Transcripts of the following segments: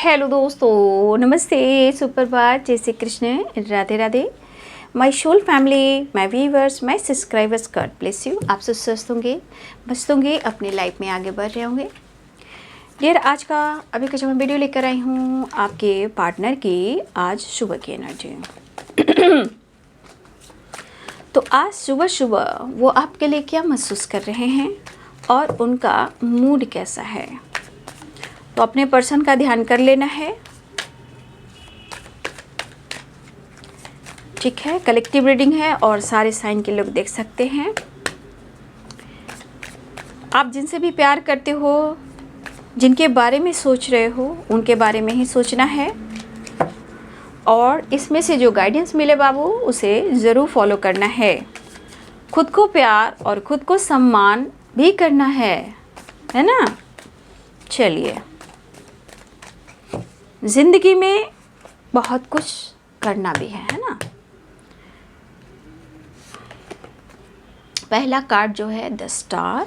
Hello दोस्तों, नमस्ते, सुप्रभात, जय Shri Krishna, Radhe Radhe. My soul family, my viewers, my subscribers, God bless you. आप सब स्वस्थ होंगे, मस्त होंगे, अपनी लाइफ में आगे बढ़ रहे होंगे। डियर, आज का अभी का जो मैं वीडियो लेकर आई हूँ आपके पार्टनर की आज सुबह की एनर्जी। तो आज सुबह सुबह वो आपके लिए क्या महसूस कर रहे हैं और उनका मूड कैसा है, तो अपने पर्सन का ध्यान कर लेना है। ठीक है, कलेक्टिव रीडिंग है और सारे साइन के लोग देख सकते हैं। आप जिनसे भी प्यार करते हो, जिनके बारे में सोच रहे हो, उनके बारे में ही सोचना है और इसमें से जो गाइडेंस मिले बाबू उसे ज़रूर फॉलो करना है। खुद को प्यार और खुद को सम्मान भी करना है ना। चलिए, ज़िंदगी में बहुत कुछ करना भी है ना। पहला कार्ड जो है द स्टार,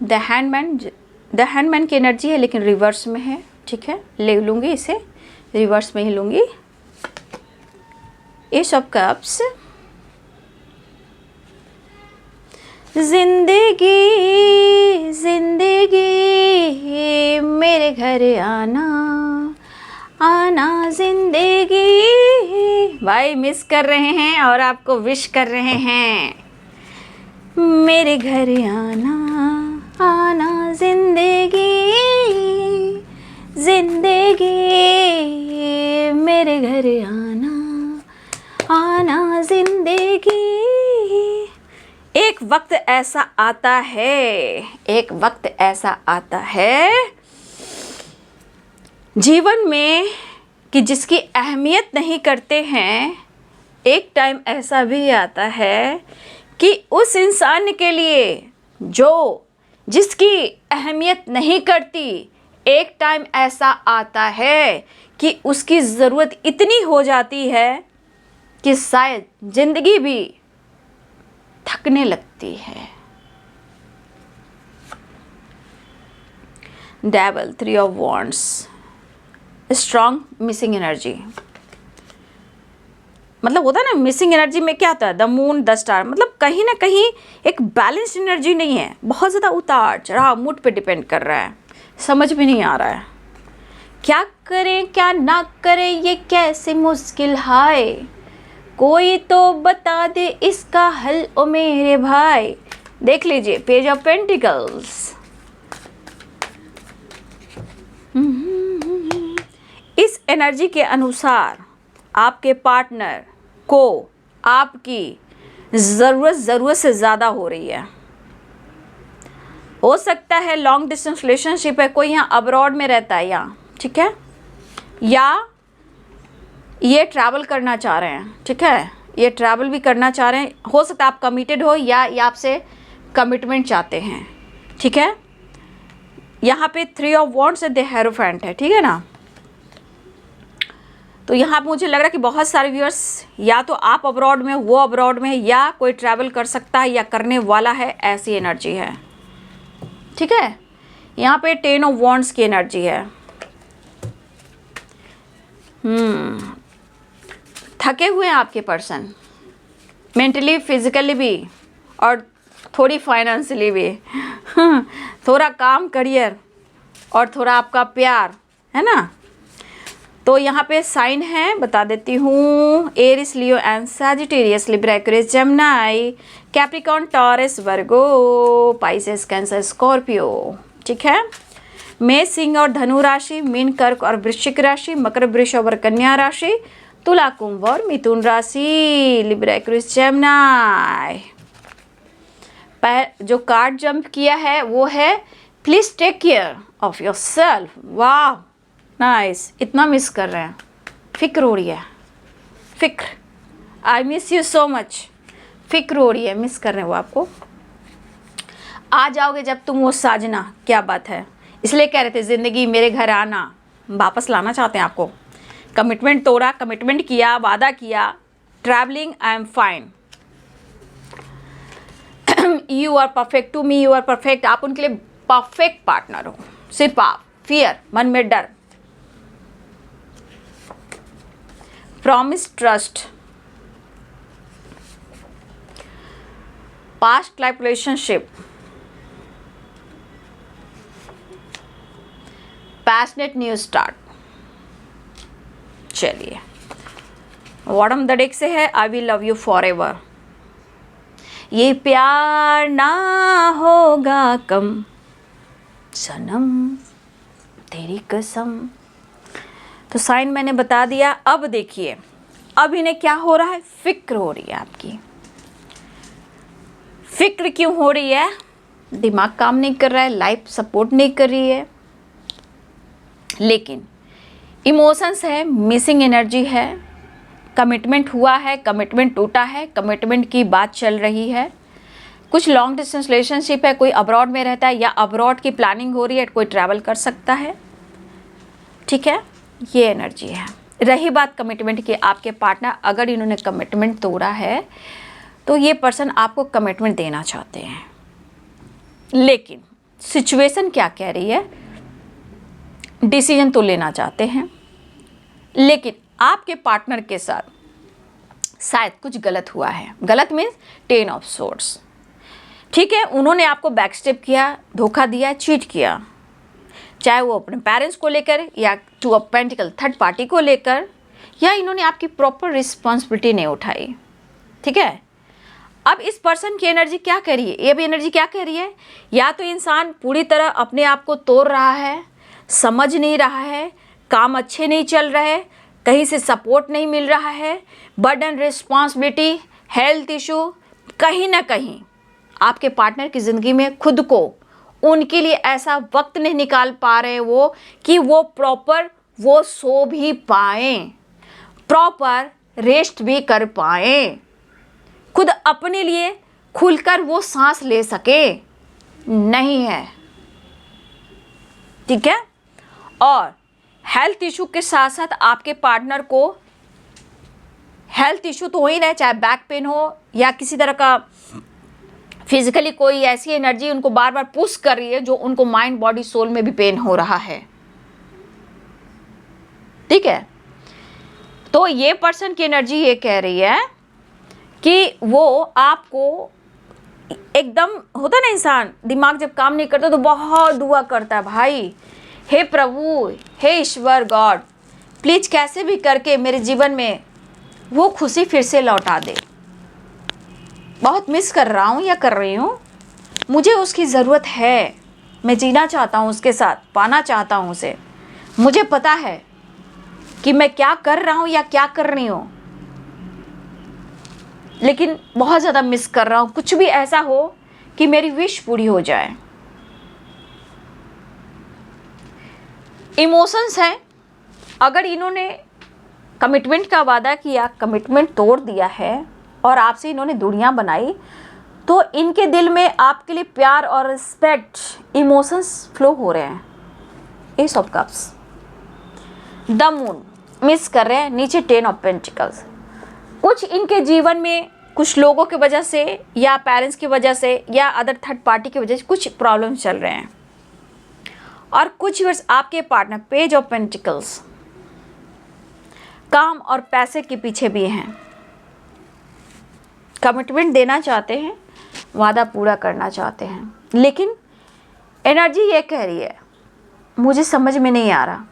द हैंडमैन की एनर्जी है लेकिन रिवर्स में है। ठीक है, ले लूँगी इसे, रिवर्स में ही लूँगी। एस ऑफ कप्स, जिंदगी जिंदगी मेरे घर आना आना जिंदगी। भाई मिस कर रहे हैं और आपको विश कर रहे हैं, मेरे घर आना आना जिंदगी जिंदगी मेरे घर आना आना जिंदगी। एक वक्त ऐसा आता है, एक वक्त ऐसा आता है जीवन में कि जिसकी अहमियत नहीं करते हैं। एक टाइम ऐसा भी आता है कि उस इंसान के लिए जो जिसकी अहमियत नहीं करती, एक टाइम ऐसा आता है कि उसकी ज़रूरत इतनी हो जाती है कि शायद ज़िंदगी भी थकने लगती है। Devil, 3 of wands, strong missing energy. मतलब होता है ना, मिसिंग एनर्जी में क्या होता है, द मून, द स्टार। मतलब कहीं ना कहीं एक बैलेंस्ड एनर्जी नहीं है, बहुत ज़्यादा उतार चढ़ाव मूड पे डिपेंड कर रहा है। समझ में नहीं आ रहा है क्या करें क्या ना करें, ये कैसे मुश्किल है, कोई तो बता दे इसका हल ओ मेरे भाई। देख लीजिए, पेज ऑफ पेंटिकल्स। इस एनर्जी के अनुसार आपके पार्टनर को आपकी ज़रूरत से ज़्यादा हो रही है। हो सकता है लॉन्ग डिस्टेंस रिलेशनशिप है, कोई यहाँ अब्रॉड में रहता है यहाँ, ठीक है, या ये ट्रैवल करना चाह रहे हैं। ठीक है, ये ट्रैवल भी करना चाह रहे हैं। हो सकता है आप कमिटेड हो या ये आपसे कमिटमेंट चाहते हैं। ठीक है, यहाँ पे 3 ऑफ वॉन्ड्स है, द हेरोफेंट है। ठीक है ना, तो यहाँ पे मुझे लग रहा है कि बहुत सारे व्यूअर्स, या तो आप अब्रॉड में, वो अब्रॉड में है, या कोई ट्रैवल कर सकता है या करने वाला है, ऐसी एनर्जी है। ठीक है, यहाँ पे 10 ऑफ वॉन्ड्स की एनर्जी है। थके हुए हैं आपके पर्सन, मेंटली, फिजिकली भी और थोड़ी फाइनेंशियली भी। थोड़ा काम, करियर और थोड़ा आपका प्यार है ना। तो यहाँ पे साइन है, बता देती हूँ, Aries, Leo and Sagittarius, Libra, Aquarius, Gemini, Capricorn, Taurus, Virgo, Pisces, Cancer, Scorpio. ठीक है, मेष, सिंह और धनु राशि, मीन, कर्क और वृश्चिक राशि, मकर, वृष और कन्या राशि, तुला, कुंभ और मिथुन राशि, लिब्रा, एक्वेरियस, जेमिनी। जो कार्ड जंप किया है वो है please take care of yourself. वाह, नाइस। इतना मिस कर रहे हैं, फिक्र हो रही है, फिक्र, I miss you so much. फिक्र हो रही है, मिस कर रहे हो आपको। आ जाओगे जब तुम वो साजना, क्या बात है। इसलिए कह रहे थे ज़िंदगी मेरे घर आना, वापस लाना चाहते हैं आपको। कमिटमेंट तोड़ा, कमिटमेंट किया, वादा किया, travelling, I am fine, you are perfect to me, you are perfect. आप उनके लिए परफेक्ट पार्टनर हो। सिर्फ आप, फियर, मन में डर, promise, trust, past life relationship, passionate new start. चलिए, बॉटम द डेक से है I will love you for ever. ये प्यार ना होगा कम सनम तेरी कसम। तो साइन मैंने बता दिया। अब देखिए, अब इन्हें क्या हो रहा है, फिक्र हो रही है आपकी। फिक्र क्यों हो रही है? दिमाग काम नहीं कर रहा है, लाइफ सपोर्ट नहीं कर रही है, लेकिन इमोशंस है, मिसिंग एनर्जी है, कमिटमेंट हुआ है, कमिटमेंट टूटा है, कमिटमेंट की बात चल रही है, कुछ लॉन्ग डिस्टेंस रिलेशनशिप है, कोई अब्रॉड में रहता है या अब्रॉड की प्लानिंग हो रही है, कोई ट्रैवल कर सकता है, ठीक है, ये एनर्जी है। रही बात कमिटमेंट की, आपके पार्टनर अगर इन्होंने कमिटमेंट तोड़ा है तो ये पर्सन आपको कमिटमेंट देना चाहते हैं, लेकिन सिचुएशन क्या कह रही है, डिसीजन तो लेना चाहते हैं, लेकिन आपके पार्टनर के साथ शायद कुछ गलत हुआ है। गलत मीन्स 10 ऑफ सोर्ड्स, ठीक है। उन्होंने आपको बैकस्टेप किया, धोखा दिया, चीट किया, चाहे वो अपने पेरेंट्स को लेकर या टू अ पेंटिकल थर्ड पार्टी को लेकर, या इन्होंने आपकी प्रॉपर रिस्पॉन्सिबिलिटी नहीं उठाई, ठीक है। अब इस पर्सन की एनर्जी क्या कह रही है, ये भी एनर्जी क्या कह रही है, या तो इंसान पूरी तरह अपने आप को तोड़ रहा है, समझ नहीं रहा है, काम अच्छे नहीं चल रहे, कहीं से सपोर्ट नहीं मिल रहा है, बर्डन, रिस्पॉन्सिबिलिटी, हेल्थ इशू, कहीं ना कहीं आपके पार्टनर की ज़िंदगी में खुद को, उनके लिए ऐसा वक्त नहीं निकाल पा रहे वो कि वो प्रॉपर वो सो भी पाएँ, प्रॉपर रेस्ट भी कर पाएँ, खुद अपने लिए खुलकर वो सांस ले सके, नहीं है, ठीक है। और हेल्थ इशू के साथ साथ आपके पार्टनर को हेल्थ इशू तो हो ही रहे, चाहे बैक पेन हो या किसी तरह का फिजिकली कोई ऐसी एनर्जी उनको बार बार पुश कर रही है जो उनको माइंड, बॉडी, सोल में भी पेन हो रहा है, ठीक है। तो ये पर्सन की एनर्जी ये कह रही है कि वो आपको एकदम, होता ना इंसान दिमाग जब काम नहीं करता तो बहुत दुआ करता है, भाई हे प्रभु, हे ईश्वर गॉड, प्लीज़ कैसे भी करके मेरे जीवन में वो खुशी फिर से लौटा दे, बहुत मिस कर रहा हूँ या कर रही हूँ, मुझे उसकी ज़रूरत है, मैं जीना चाहता हूँ उसके साथ, पाना चाहता हूँ उसे, मुझे पता है कि मैं क्या कर रहा हूँ या क्या कर रही हूँ, लेकिन बहुत ज़्यादा मिस कर रहा हूँ, कुछ भी ऐसा हो कि मेरी विश पूरी हो जाए। इमोशंस हैं, अगर इन्होंने कमिटमेंट का वादा किया, कमिटमेंट तोड़ दिया है और आपसे इन्होंने दूरियां बनाई, तो इनके दिल में आपके लिए प्यार और रिस्पेक्ट, इमोशंस फ्लो हो रहे हैं। S of cups, the moon miss कर रहे हैं, नीचे 10 ऑफ पेंटिकल्स। कुछ इनके जीवन में कुछ लोगों की वजह से या पेरेंट्स की वजह से या अदर थर्ड पार्टी की वजह से कुछ प्रॉब्लम चल रहे हैं, और कुछ वर्ष आपके पार्टनर पेज ऑफ पेंटिकल्स काम और पैसे के पीछे भी हैं, कमिटमेंट देना चाहते हैं, वादा पूरा करना चाहते हैं, लेकिन एनर्जी ये कह रही है मुझे समझ में नहीं आ रहा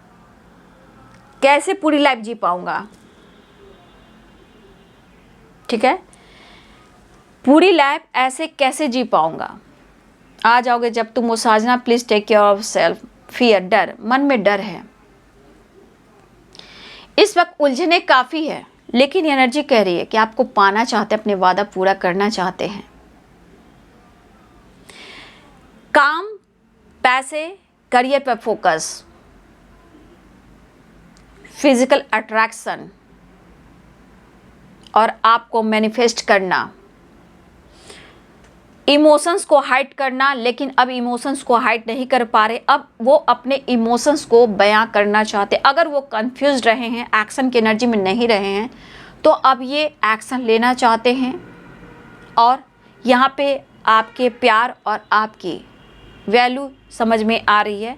कैसे पूरी लाइफ जी पाऊंगा, ठीक है, पूरी लाइफ ऐसे कैसे जी पाऊंगा। आ जाओगे जब तुम वो साजना, please take care of self, fear, डर, मन में डर है, इस वक्त उलझने काफ़ी है, लेकिन एनर्जी कह रही है कि आपको पाना चाहते हैं, अपने वादा पूरा करना चाहते हैं। काम, पैसे, करियर पर फोकस, फिजिकल अट्रैक्शन और आपको मैनिफेस्ट करना, इमोशंस को हाइड करना, लेकिन अब इमोशंस को हाइड नहीं कर पा रहे, अब वो अपने इमोशंस को बयां करना चाहते। अगर वो कंफ्यूज रहे हैं, एक्शन की एनर्जी में नहीं रहे हैं, तो अब ये एक्शन लेना चाहते हैं, और यहाँ पे आपके प्यार और आपकी वैल्यू समझ में आ रही है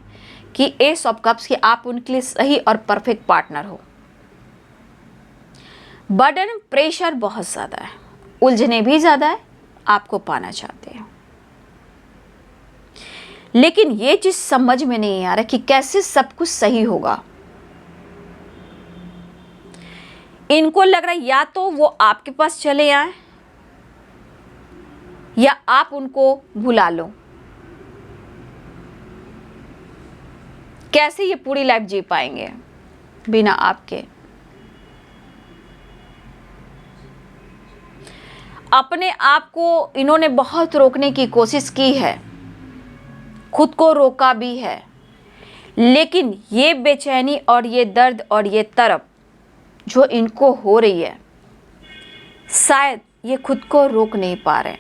कि एस ऑफ कप्स कि आप उनके लिए सही और परफेक्ट पार्टनर हो। बर्डन, प्रेशर बहुत ज़्यादा है, उलझने भी ज़्यादा है, आपको पाना चाहते हैं, लेकिन ये चीज़ समझ में नहीं आ रहा कि कैसे सब कुछ सही होगा। इनको लग रहा है या तो वो आपके पास चले आए या आप उनको भुला लो। कैसे ये पूरी लाइफ जी पाएंगे बिना आपके? अपने आप को इन्होंने बहुत रोकने की कोशिश की है, खुद को रोका भी है, लेकिन ये बेचैनी और ये दर्द और ये तड़प जो इनको हो रही है, शायद ये खुद को रोक नहीं पा रहे।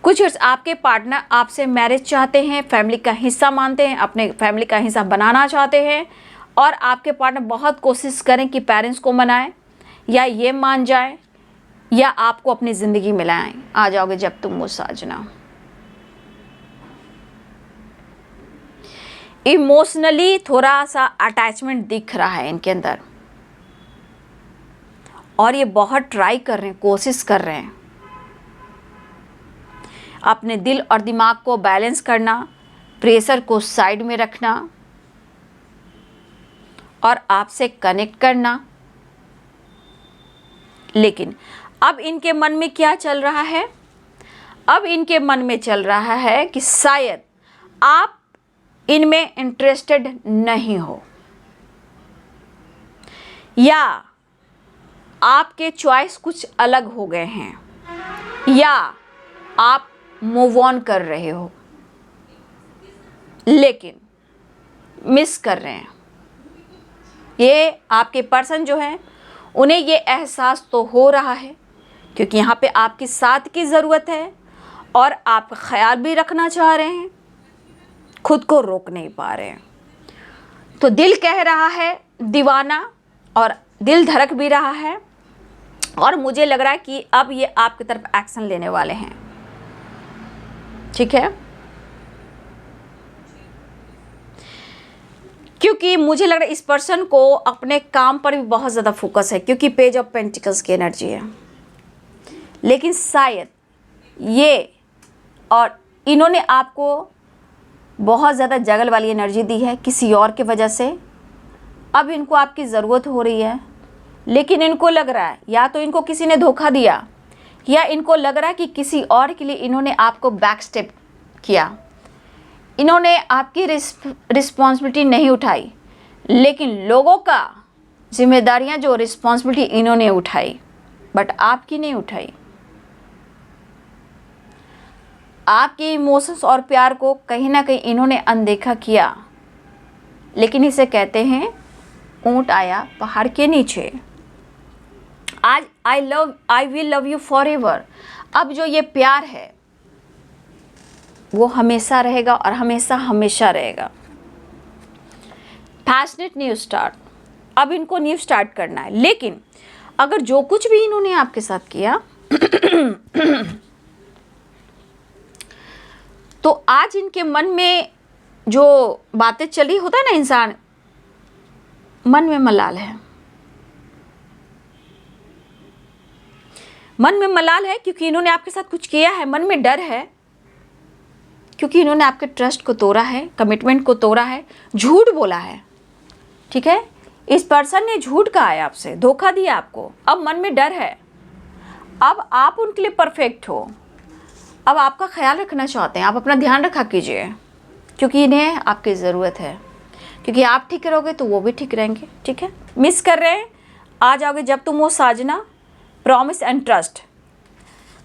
कुछ आपके पार्टनर आपसे मैरिज चाहते हैं, फैमिली का हिस्सा मानते हैं, अपने फैमिली का हिस्सा बनाना चाहते हैं, और आपके पार्टनर बहुत कोशिश करें कि पेरेंट्स को मनाएं या ये मान जाए या आपको अपनी ज़िंदगी में लाएं। आ जाओगे जब तुम मुझ साजना। इमोशनली थोड़ा सा अटैचमेंट दिख रहा है इनके अंदर, और ये बहुत ट्राई कर रहे हैं, कोशिश कर रहे हैं अपने दिल और दिमाग को बैलेंस करना, प्रेशर को साइड में रखना और आपसे कनेक्ट करना। लेकिन अब इनके मन में क्या चल रहा है? अब इनके मन में चल रहा है कि शायद आप इनमें इंटरेस्टेड नहीं हो, या आपके चॉइस कुछ अलग हो गए हैं, या आप मूव ऑन कर रहे हो लेकिन मिस कर रहे हैं। ये आपके पर्सन जो है उन्हें ये एहसास तो हो रहा है, क्योंकि यहाँ पे आपकी साथ की ज़रूरत है और आप ख्याल भी रखना चाह रहे हैं, खुद को रोक नहीं पा रहे हैं। तो दिल कह रहा है दीवाना, और दिल धड़क भी रहा है, और मुझे लग रहा है कि अब ये आपकी तरफ एक्शन लेने वाले हैं। ठीक है, क्योंकि मुझे लग रहा है इस पर्सन को अपने काम पर भी बहुत ज़्यादा फोकस है, क्योंकि पेज ऑफ पेंटिकल्स की एनर्जी है। लेकिन शायद ये और इन्होंने आपको बहुत ज़्यादा जगल वाली एनर्जी दी है किसी और की वजह से। अब इनको आपकी ज़रूरत हो रही है, लेकिन इनको लग रहा है या तो इनको किसी ने धोखा दिया, या इनको लग रहा है कि किसी और के लिए इन्होंने आपको बैक स्टेप किया, इन्होंने आपकी रिस्पॉन्सिबिलिटी नहीं उठाई, लेकिन लोगों का जिम्मेदारियां जो रिस्पॉन्सिबिलिटी इन्होंने उठाई, बट आपकी नहीं उठाई। आपके इमोशंस और प्यार को कहीं ना कहीं इन्होंने अनदेखा किया। लेकिन इसे कहते हैं ऊंट आया पहाड़ के नीचे। आज I will love you for ever. अब जो ये प्यार है वो हमेशा रहेगा और हमेशा हमेशा रहेगा। पैशनेट न्यू स्टार्ट, अब इनको न्यू स्टार्ट करना है। लेकिन अगर जो कुछ भी इन्होंने आपके साथ किया तो आज इनके मन में जो बातें चली, होता है ना इंसान मन में मलाल है, मन में मलाल है, क्योंकि इन्होंने आपके साथ कुछ किया है। मन में डर है, क्योंकि इन्होंने आपके ट्रस्ट को तोड़ा है, कमिटमेंट को तोड़ा है, झूठ बोला है। ठीक है, इस पर्सन ने झूठ कहा है आपसे, धोखा दिया आपको। अब मन में डर है, अब आप उनके लिए परफेक्ट हो, अब आपका ख्याल रखना चाहते हैं, आप अपना ध्यान रखा कीजिए, क्योंकि इन्हें आपकी ज़रूरत है। क्योंकि आप ठीक रहोगे तो वो भी ठीक रहेंगे। ठीक है, मिस कर रहे हैं, आ जाओगे जब तुम वो साजना, प्रॉमिस एंड ट्रस्ट।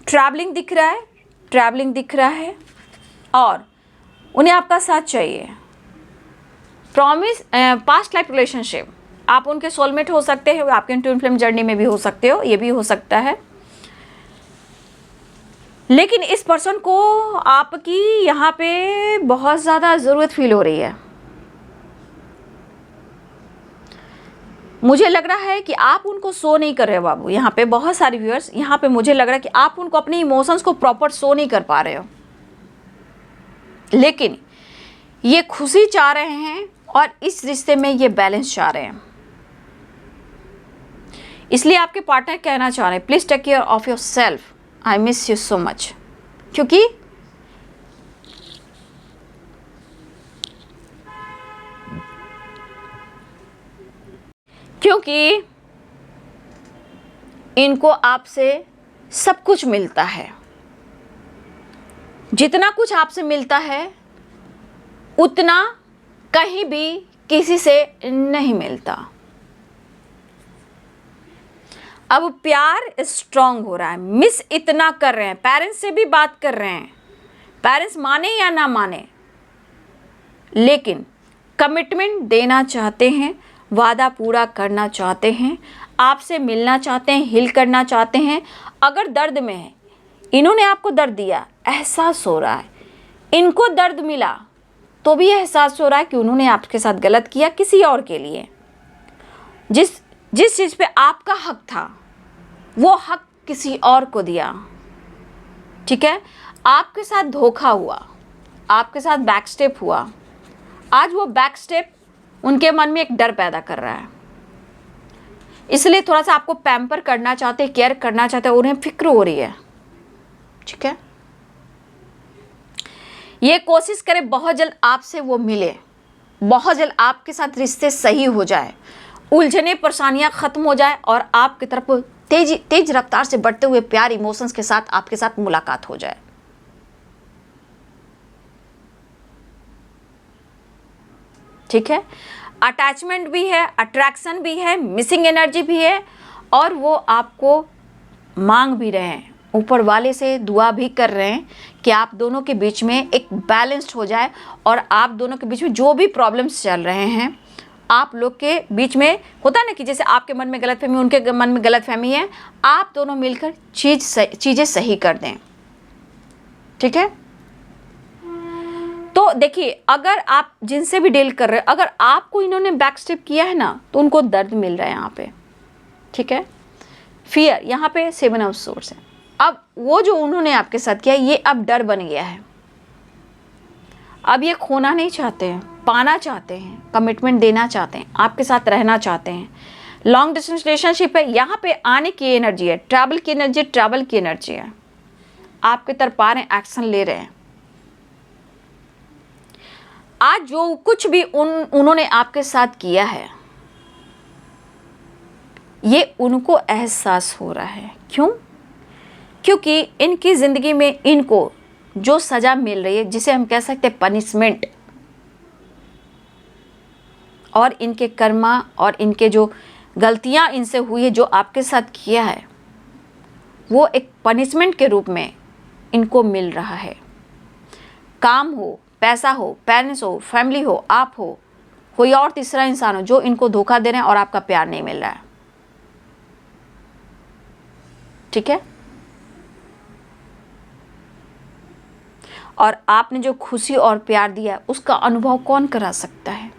ट्रैवलिंग दिख रहा है, ट्रैवलिंग दिख रहा है, और उन्हें आपका साथ चाहिए। प्रॉमिस, पास्ट लाइफ रिलेशनशिप, आप उनके सोलमेट हो सकते हैं, आपके ट्विन फ्लेम जर्नी में भी हो सकते हो, ये भी हो सकता है। लेकिन इस पर्सन को आपकी यहाँ पे बहुत ज़्यादा ज़रूरत फील हो रही है। मुझे लग रहा है कि आप उनको शो नहीं कर रहे हो बाबू। यहाँ पे बहुत सारे व्यूअर्स, यहाँ पे मुझे लग रहा है कि आप उनको अपने इमोशंस को प्रॉपर शो नहीं कर पा रहे हो। लेकिन ये खुशी चाह रहे हैं और इस रिश्ते में ये बैलेंस चाह रहे हैं। इसलिए आपके पार्टनर कहना चाह रहे हैं please take care of yourself, I miss you so much. क्योंकि इनको आपसे सब कुछ मिलता है, जितना कुछ आपसे मिलता है उतना कहीं भी किसी से नहीं मिलता। अब प्यार स्ट्रांग हो रहा है, मिस इतना कर रहे हैं, पेरेंट्स से भी बात कर रहे हैं, पेरेंट्स माने या ना माने, लेकिन कमिटमेंट देना चाहते हैं, वादा पूरा करना चाहते हैं, आपसे मिलना चाहते हैं, हील करना चाहते हैं। अगर दर्द में है, इन्होंने आपको दर्द दिया, एहसास हो रहा है, इनको दर्द मिला तो भी एहसास हो रहा है कि उन्होंने आपके साथ गलत किया किसी और के लिए। जिस चीज़ पे आपका हक था वो हक किसी और को दिया, ठीक है। आपके साथ धोखा हुआ, आपके साथ बैक स्टेप हुआ। आज वो बैक स्टेप उनके मन में एक डर पैदा कर रहा है, इसलिए थोड़ा सा आपको पैम्पर करना चाहते हैं, केयर करना चाहते हैं, उन्हें फिक्र हो रही है, ठीक है। ये कोशिश करें बहुत जल्द आपसे वो मिले, बहुत जल्द आपके साथ रिश्ते सही हो जाए, उलझने परेशानियां खत्म हो जाए और आपकी तरफ तेज रफ्तार से बढ़ते हुए प्यार इमोशंस के साथ आपके साथ मुलाकात हो जाए, ठीक है। अटैचमेंट भी है, अट्रैक्शन भी है, मिसिंग एनर्जी भी है, और वो आपको मांग भी रहे हैं, ऊपर वाले से दुआ भी कर रहे हैं कि आप दोनों के बीच में एक बैलेंस्ड हो जाए और आप दोनों के बीच में जो भी प्रॉब्लम्स चल रहे हैं, आप लोग के बीच में होता है ना कि जैसे आपके मन में गलतफहमी, उनके मन में गलतफहमी है, आप दोनों मिलकर चीज़ें सही कर दें, ठीक है। तो देखिए, अगर आप जिनसे भी डील कर रहे हैं, अगर आपको इन्होंने बैक स्टेप किया है ना, तो उनको दर्द मिल रहा है यहाँ पे, ठीक है। फियर यहाँ पे 7 ऑफ सोर्स है। अब वो जो उन्होंने आपके साथ किया, ये अब डर बन गया है। अब ये खोना नहीं चाहते हैं, पाना चाहते हैं, कमिटमेंट देना चाहते हैं, आपके साथ रहना चाहते हैं। लॉन्ग डिस्टेंस रिलेशनशिप है, यहाँ पे आने की एनर्जी है, ट्रैवल की एनर्जी है। आपके तरफ आ रहे हैं, एक्शन ले रहे हैं। आज जो कुछ भी उन्होंने आपके साथ किया है, ये उनको एहसास हो रहा है। क्यों? क्योंकि इनकी ज़िंदगी में इनको जो सज़ा मिल रही है, जिसे हम कह सकते हैं पनिशमेंट, और इनके कर्मा और इनके जो गलतियां इनसे हुई है, जो आपके साथ किया है, वो एक पनिशमेंट के रूप में इनको मिल रहा है। काम हो, पैसा हो, पेरेंट्स हो, फैमिली हो, आप हो, कोई और तीसरा इंसान हो, जो इनको धोखा दे रहे हैं और आपका प्यार नहीं मिल रहा है, ठीक है। और आपने जो खुशी और प्यार दिया, उसका अनुभव कौन करा सकता है?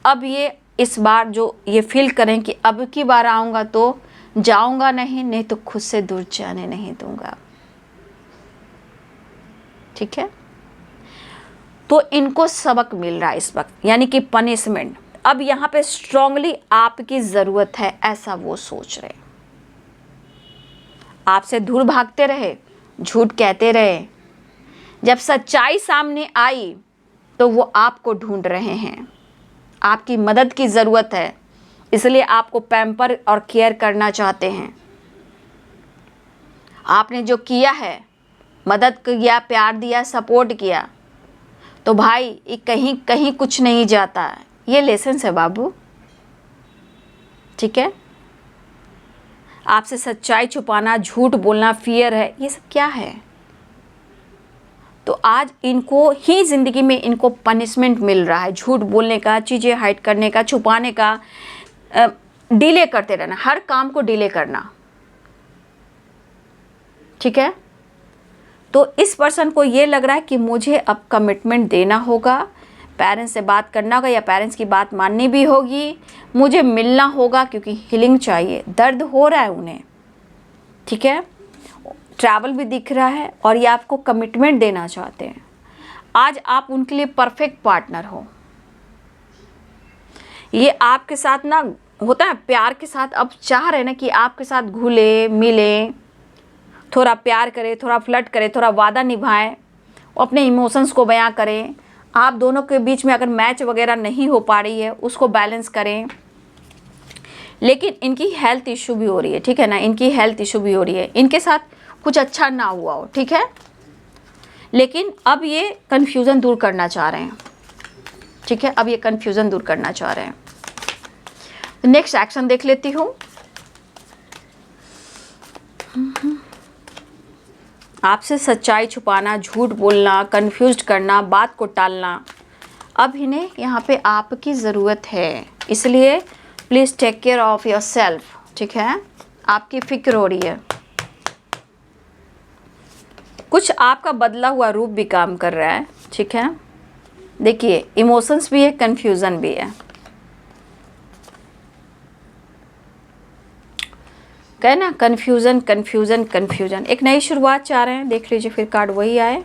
अब ये इस बार जो ये फील करें कि अब की बार आऊँगा तो जाऊँगा नहीं तो खुद से दूर जाने नहीं दूँगा, ठीक है। तो इनको सबक मिल रहा है इस वक्त, यानी कि पनिशमेंट। अब यहाँ पे स्ट्रांगली आपकी ज़रूरत है, ऐसा वो सोच रहे। आपसे दूर भागते रहे, झूठ कहते रहे, जब सच्चाई सामने आई तो वो आपको ढूंढ रहे हैं, आपकी मदद की ज़रूरत है, इसलिए आपको पैम्पर और केयर करना चाहते हैं। आपने जो किया है, मदद किया, प्यार दिया, सपोर्ट किया, तो भाई ये कहीं कहीं कुछ नहीं जाता, ये लेसन है बाबू, ठीक है। आपसे सच्चाई छुपाना, झूठ बोलना, फियर है, ये सब क्या है? तो आज इनको ही ज़िंदगी में इनको पनिशमेंट मिल रहा है, झूठ बोलने का, चीज़ें हाइड करने का, छुपाने का, डिले करते रहना, हर काम को डिले करना, ठीक है। तो इस पर्सन को ये लग रहा है कि मुझे अब कमिटमेंट देना होगा, पेरेंट्स से बात करना होगा या पेरेंट्स की बात माननी भी होगी, मुझे मिलना होगा, क्योंकि हीलिंग चाहिए, दर्द हो रहा है उन्हें, ठीक है। ट्रैवल भी दिख रहा है और ये आपको कमिटमेंट देना चाहते हैं। आज आप उनके लिए परफेक्ट पार्टनर हो। ये आपके साथ ना होता है प्यार के साथ, अब चाह रहे ना कि आपके साथ घुले मिले, थोड़ा प्यार करे, थोड़ा फ्लर्ट करे, थोड़ा वादा निभाएं, अपने इमोशंस को बयां करें। आप दोनों के बीच में अगर मैच वगैरह नहीं हो पा रही है उसको बैलेंस करें। लेकिन इनकी हेल्थ इशू भी हो रही है, ठीक है ना, इनकी हेल्थ इशू भी हो रही है, इनके साथ कुछ अच्छा ना हुआ हो, ठीक है। लेकिन अब ये कन्फ्यूज़न दूर करना चाह रहे हैं, ठीक है, अब ये कन्फ्यूज़न दूर करना चाह रहे हैं। नेक्स्ट एक्शन देख लेती हूँ। आपसे सच्चाई छुपाना, झूठ बोलना, कन्फ्यूज्ड करना, बात को टालना, अब इन्हें यहाँ पे आपकी ज़रूरत है, इसलिए please take care of yourself, ठीक है। आपकी फिक्र हो रही है, कुछ आपका बदला हुआ रूप भी काम कर रहा है, ठीक है। देखिए इमोशंस भी है, कन्फ्यूज़न भी है, कहे ना कन्फ्यूज़न कन्फ्यूज़न कन्फ्यूज़न। एक नई शुरुआत चाह रहे हैं, देख लीजिए फिर कार्ड वही आए।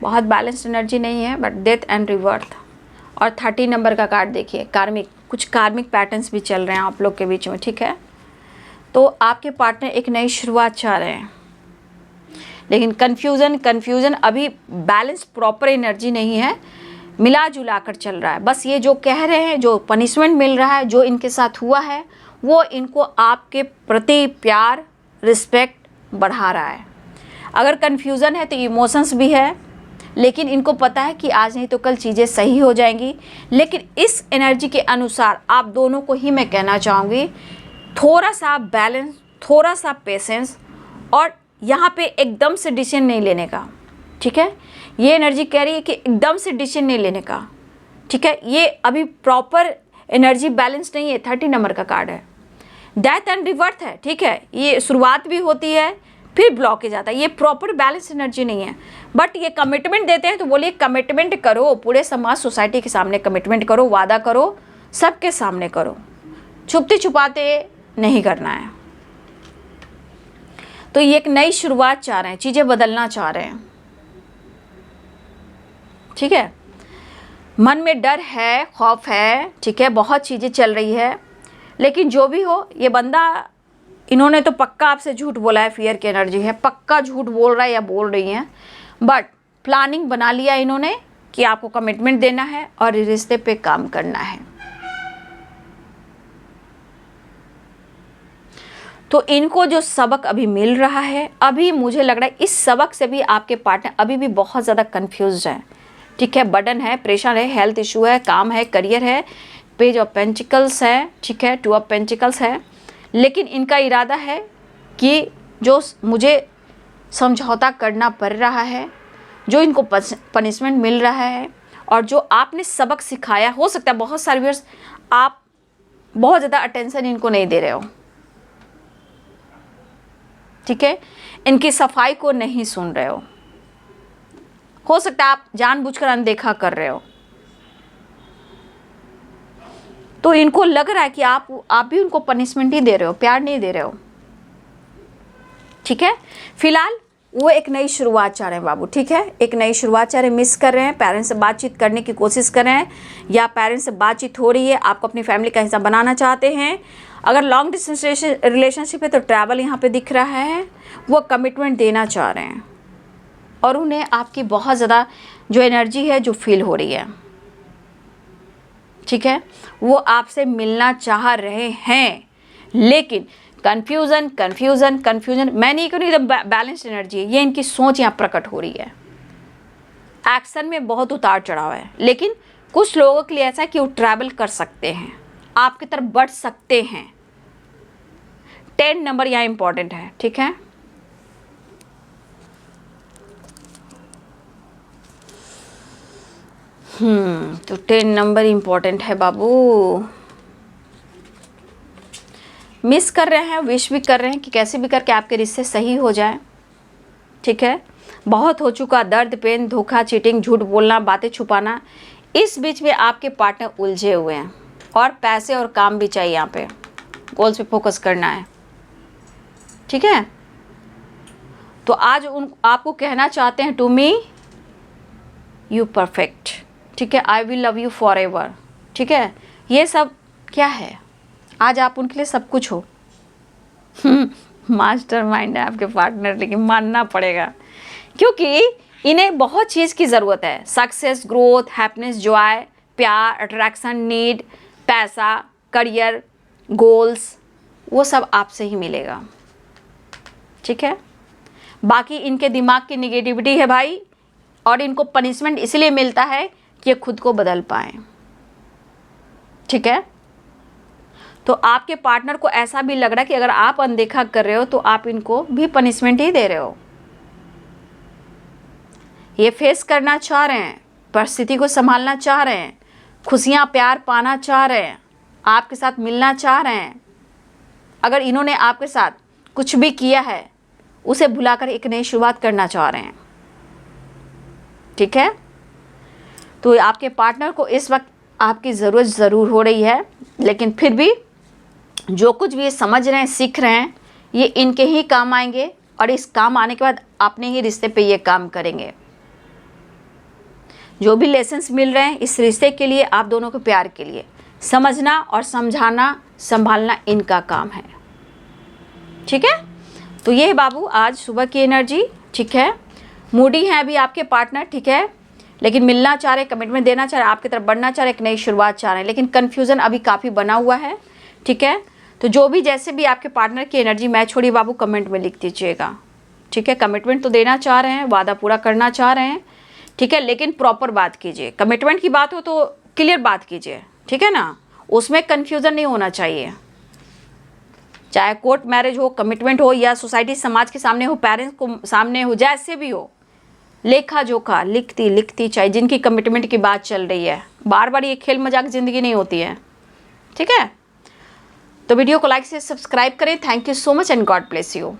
बहुत बैलेंस्ड एनर्जी नहीं है बट डेथ एंड रिवर्थ। और 30 नंबर का कार्ड देखिए, कार्मिक, कुछ कार्मिक पैटर्न्स भी चल रहे हैं आप लोग के बीच में, ठीक है। तो आपके पार्टनर एक नई शुरुआत चाह रहे हैं, लेकिन कन्फ्यूज़न अभी बैलेंस प्रॉपर एनर्जी नहीं है, मिला जुला कर चल रहा है। बस ये जो कह रहे हैं, जो पनिशमेंट मिल रहा है, जो इनके साथ हुआ है, वो इनको आपके प्रति प्यार, रिस्पेक्ट बढ़ा रहा है। अगर कन्फ्यूज़न है तो इमोशंस भी है, लेकिन इनको पता है कि आज नहीं तो कल चीज़ें सही हो जाएंगी। लेकिन इस एनर्जी के अनुसार आप दोनों को ही मैं कहना चाहूँगी, थोड़ा सा बैलेंस, थोड़ा सा पेशेंस, और यहाँ पे एकदम से डिसीजन नहीं लेने का, ठीक है। ये एनर्जी कह रही है कि एकदम से डिसीजन नहीं लेने का, ठीक है। ये अभी प्रॉपर एनर्जी बैलेंस नहीं है। 30 नंबर का कार्ड है, डेथ एंड रिवर्थ है, ठीक है। ये शुरुआत भी होती है फिर ब्लॉकेज आता है, ये प्रॉपर बैलेंस एनर्जी नहीं है। बट ये कमिटमेंट देते हैं तो बोलिए कमिटमेंट करो, पूरे समाज सोसाइटी के सामने कमिटमेंट करो, वादा करो, सबके सामने करो, छुपते छुपाते नहीं करना है। तो ये एक नई शुरुआत चाह रहे हैं, चीज़ें बदलना चाह रहे हैं, ठीक है। मन में डर है, खौफ है, ठीक है, बहुत चीज़ें चल रही है। लेकिन जो भी हो, ये बंदा, इन्होंने तो पक्का आपसे झूठ बोला है, फियर की एनर्जी है, पक्का झूठ बोल रहा है या बोल रही हैं। बट प्लानिंग बना लिया इन्होंने कि आपको कमिटमेंट देना है और रिश्ते पे काम करना है। तो इनको जो सबक अभी मिल रहा है, अभी मुझे लग रहा है इस सबक से भी आपके पार्टनर अभी भी बहुत ज़्यादा कन्फ्यूज है, ठीक है। बर्डन है, प्रेशर है, हेल्थ इशू है, काम है, करियर है, पेज ऑफ पेंटिकल्स है, ठीक है, 2 ऑफ पेंटिकल्स है। लेकिन इनका इरादा है कि जो मुझे समझौता करना पड़ रहा है, जो इनको पनिशमेंट मिल रहा है, और जो आपने सबक सिखाया, हो सकता है बहुत सारे व्यूअर्स आप बहुत ज़्यादा अटेंशन इनको नहीं दे रहे हो, ठीक है, इनकी सफाई को नहीं सुन रहे हो सकता है आप जानबूझकर अनदेखा कर रहे हो। तो इनको लग रहा है कि आप भी उनको पनिशमेंट ही दे रहे हो, प्यार नहीं दे रहे हो, ठीक है। फिलहाल वो एक नई शुरुआत चाह रहे हैं बाबू, ठीक है, एक नई शुरुआत चाह रहे हैं, मिस कर रहे हैं, पेरेंट्स से बातचीत करने की कोशिश कर रहे हैं, या पेरेंट्स से बातचीत हो रही है, आपको अपनी फैमिली का हिस्सा बनाना चाहते हैं। अगर लॉन्ग डिस्टेंस रिलेशनशिप है तो ट्रैवल यहाँ पे दिख रहा है, वो कमिटमेंट देना चाह रहे हैं, और उन्हें आपकी बहुत ज़्यादा जो एनर्जी है जो फील हो रही है, ठीक है, वो आपसे मिलना चाह रहे हैं। लेकिन कन्फ्यूज़न मैं नहीं कहूँगी, एकदम बैलेंस्ड एनर्जी है, ये इनकी सोच यहाँ प्रकट हो रही है। एक्शन में बहुत उतार चढ़ाव है, लेकिन कुछ लोगों के लिए ऐसा है कि वो ट्रैवल कर सकते हैं, आपकी तरफ बढ़ सकते हैं। 10 नंबर यहाँ इंपॉर्टेंट है, ठीक है। तो 10 नंबर इंपॉर्टेंट है बाबू। मिस कर रहे हैं, विश भी कर रहे हैं कि कैसे भी करके आपके रिश्ते सही हो जाए, ठीक है। बहुत हो चुका दर्द, पेन, धोखा, चीटिंग, झूठ बोलना, बातें छुपाना, इस बीच में आपके पार्टनर उलझे हुए हैं, और पैसे और काम भी चाहिए, यहाँ पे गोल्स पे फोकस करना है, ठीक है। तो आज आपको कहना चाहते हैं टू मी यू परफेक्ट, ठीक है, I will love you for ever, ठीक है। ये सब क्या है, आज आप उनके लिए सब कुछ हो। मास्टर माइंड है आपके पार्टनर, लेकिन मानना पड़ेगा क्योंकि इन्हें बहुत चीज़ की ज़रूरत है। सक्सेस, ग्रोथ, हैप्पीनेस, जॉय, प्यार, अट्रैक्शन, नीड, पैसा, करियर, गोल्स, वो सब आपसे ही मिलेगा, ठीक है। बाकी इनके दिमाग की निगेटिविटी है भाई, और इनको पनिशमेंट इसलिए मिलता है कि ये खुद को बदल पाएँ, ठीक है। तो आपके पार्टनर को ऐसा भी लग रहा है कि अगर आप अनदेखा कर रहे हो तो आप इनको भी पनिशमेंट ही दे रहे हो। ये फेस करना चाह रहे हैं, परिस्थिति को संभालना चाह रहे हैं, खुशियाँ प्यार पाना चाह रहे हैं, आपके साथ मिलना चाह रहे हैं। अगर इन्होंने आपके साथ कुछ भी किया है उसे भुलाकर एक नई शुरुआत करना चाह रहे हैं, ठीक है। तो आपके पार्टनर को इस वक्त आपकी ज़रूरत ज़रूर हो रही है, लेकिन फिर भी जो कुछ भी ये समझ रहे हैं, सीख रहे हैं, ये इनके ही काम आएंगे, और इस काम आने के बाद अपने ही रिश्ते पे ये काम करेंगे। जो भी लेसन्स मिल रहे हैं इस रिश्ते के लिए, आप दोनों के प्यार के लिए, समझना और समझाना संभालना इनका काम है, ठीक है। तो ये है बाबू आज सुबह की एनर्जी, ठीक है। मूडी है अभी आपके पार्टनर, ठीक है, लेकिन मिलना चाह रहे, कमिटमेंट देना चाह रहे, आपकी तरफ बढ़ना चाह रहे, एक नई शुरुआत चाह रहे हैं, लेकिन कन्फ्यूज़न अभी काफ़ी बना हुआ है, ठीक है। तो जो भी जैसे भी आपके पार्टनर की एनर्जी मैच हो रही बाबू, कमेंट में लिख दीजिएगा, ठीक है। कमिटमेंट तो देना चाह रहे हैं, वादा पूरा करना चाह रहे हैं, ठीक है, लेकिन प्रॉपर बात कीजिए। कमिटमेंट की बात हो तो क्लियर बात कीजिए, ठीक है ना, उसमें कन्फ्यूज़न नहीं होना चाहिए। चाहे कोर्ट मैरिज हो, कमिटमेंट हो, या सोसाइटी समाज के सामने हो, पेरेंट्स को सामने हो, जैसे भी हो, लेखा जोखा लिखती चाहे जिनकी कमिटमेंट की बात चल रही है। बार बार ये खेल मजाक ज़िंदगी नहीं होती है, ठीक है। तो वीडियो को लाइक से सब्सक्राइब करें। Thank you so much and God bless you.